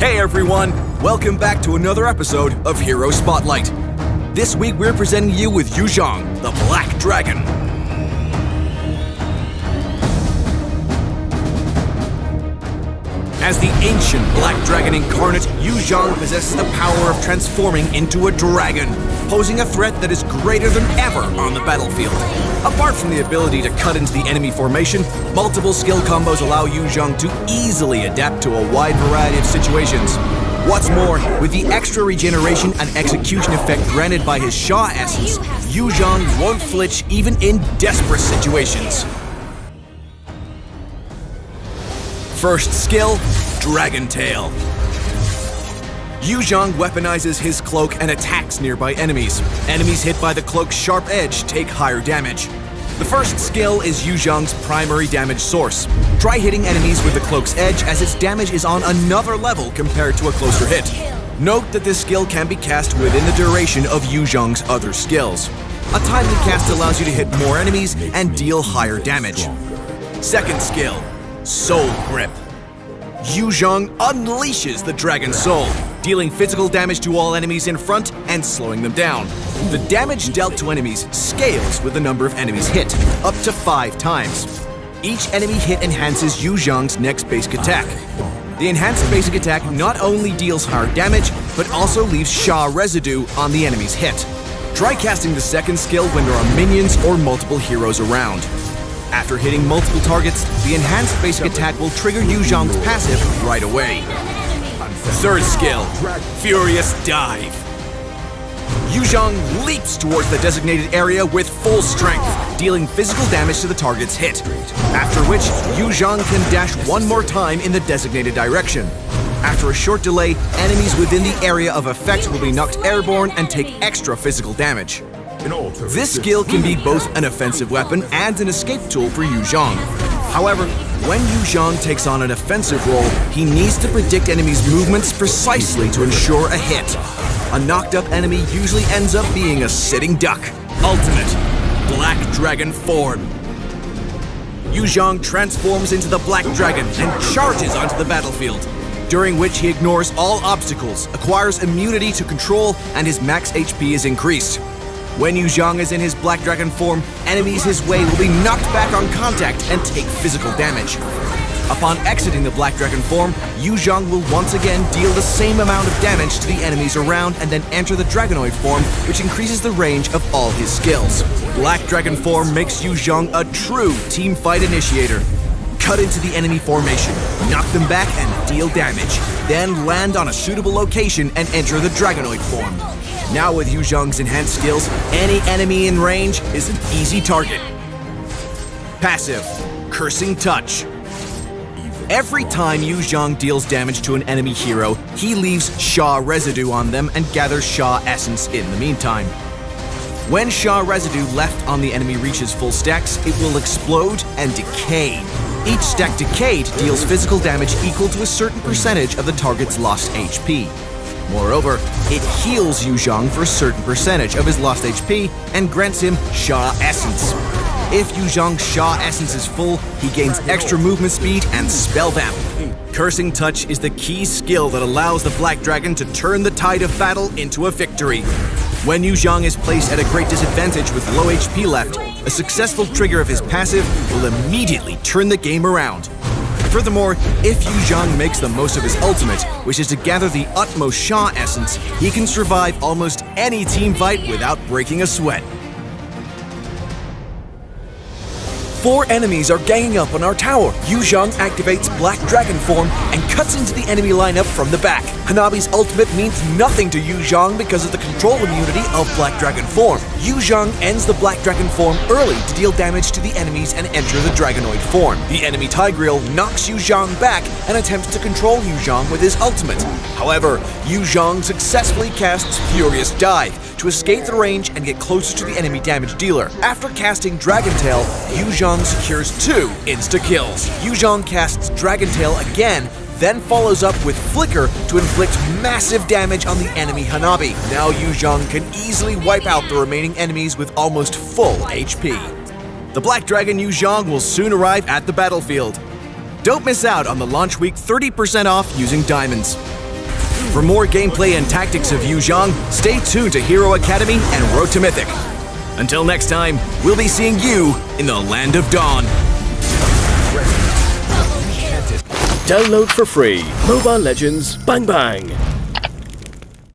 Hey everyone, welcome back to another episode of Hero Spotlight. This week we're presenting you with Zhong, the Black Dragon. As the ancient Black Dragon incarnate, Zhong possesses the power of transforming into a dragon, posing a threat that is greater than ever on the battlefield. Apart from the ability to cut into the enemy formation, multiple skill combos allow Zhong to easily adapt to a wide variety of situations. What's more, with the extra regeneration and execution effect granted by his Xaiah essence, Zhong won't flinch even in desperate situations. First skill, Dragon Tail. Zhong weaponizes his cloak and attacks nearby enemies. Enemies hit by the cloak's sharp edge take higher damage. The first skill is Zhong's primary damage source. Try hitting enemies with the cloak's edge, as its damage is on another level compared to a closer hit. Note that this skill can be cast within the duration of Zhong's other skills. A timely cast allows you to hit more enemies and deal higher damage. Second skill, Soul Grip. Zhong unleashes the Dragon Soul, dealing physical damage to all enemies in front and slowing them down. The damage dealt to enemies scales with the number of enemies hit, up to 5 times. Each enemy hit enhances Zhong's next basic attack. The enhanced basic attack not only deals higher damage, but also leaves Xaiah residue on the enemy's hit. Try casting the second skill when there are minions or multiple heroes around. After hitting multiple targets, the enhanced basic attack will trigger Zhong's passive right away. Third skill, Furious Dive. Zhong leaps towards the designated area with full strength, dealing physical damage to the target's hit. After which, Zhong can dash one more time in the designated direction. After a short delay, enemies within the area of effect will be knocked airborne and take extra physical damage. This skill can be both an offensive weapon and an escape tool for Zhong. However, when Zhong takes on an offensive role, he needs to predict enemies' movements precisely to ensure a hit. A knocked-up enemy usually ends up being a sitting duck. Ultimate, Black Dragon Form. Zhong transforms into the Black Dragon and charges onto the battlefield, during which he ignores all obstacles, acquires immunity to control, and his max HP is increased. When Zhong is in his Black Dragon form, enemies his way will be knocked back on contact and take physical damage. Upon exiting the Black Dragon form, Zhong will once again deal the same amount of damage to the enemies around and then enter the Dragonoid form, which increases the range of all his skills. Black Dragon form makes Zhong a true teamfight initiator. Cut into the enemy formation, knock them back and deal damage, then land on a suitable location and enter the Dragonoid form. Now with Zhong's enhanced skills, any enemy in range is an easy target. Passive, Cursing Touch. Every time Zhong deals damage to an enemy hero, he leaves Xaiah residue on them and gathers Xaiah essence in the meantime. When Xaiah residue left on the enemy reaches full stacks, it will explode and decay. Each stack decayed deals physical damage equal to a certain percentage of the target's lost HP. Moreover, it heals Zhong for a certain percentage of his lost HP and grants him Xaiah Essence. If Zhong's Xaiah Essence is full, he gains extra movement speed and spell vamp. Cursing Touch is the key skill that allows the Black Dragon to turn the tide of battle into a victory. When Zhong is placed at a great disadvantage with low HP left, a successful trigger of his passive will immediately turn the game around. Furthermore, if Zhong makes the most of his ultimate, which is to gather the utmost Xaiah essence, he can survive almost any team fight without breaking a sweat. 4 enemies are ganging up on our tower. Zhong activates Black Dragon form and cuts into the enemy lineup from the back. Hanabi's ultimate means nothing to Zhong because of the control immunity of Black Dragon form. Zhong ends the Black Dragon form early to deal damage to the enemies and enter the Dragonoid form. The enemy Tigreal knocks Zhong back and attempts to control Zhong with his ultimate. However, Zhong successfully casts Furious Dive to escape the range and get closer to the enemy damage dealer. After casting Dragon Tail, Zhong secures 2 insta-kills. Zhong casts Dragon Tail again, then follows up with Flicker to inflict massive damage on the enemy Hanabi. Now Zhong can easily wipe out the remaining enemies with almost full HP. The Black Dragon Zhong will soon arrive at the battlefield. Don't miss out on the launch week 30% off using diamonds. For more gameplay and tactics of Zhong, stay tuned to Hero Academy and Road to Mythic. Until next time, we'll be seeing you in the Land of Dawn. Download for free Mobile Legends Bang Bang.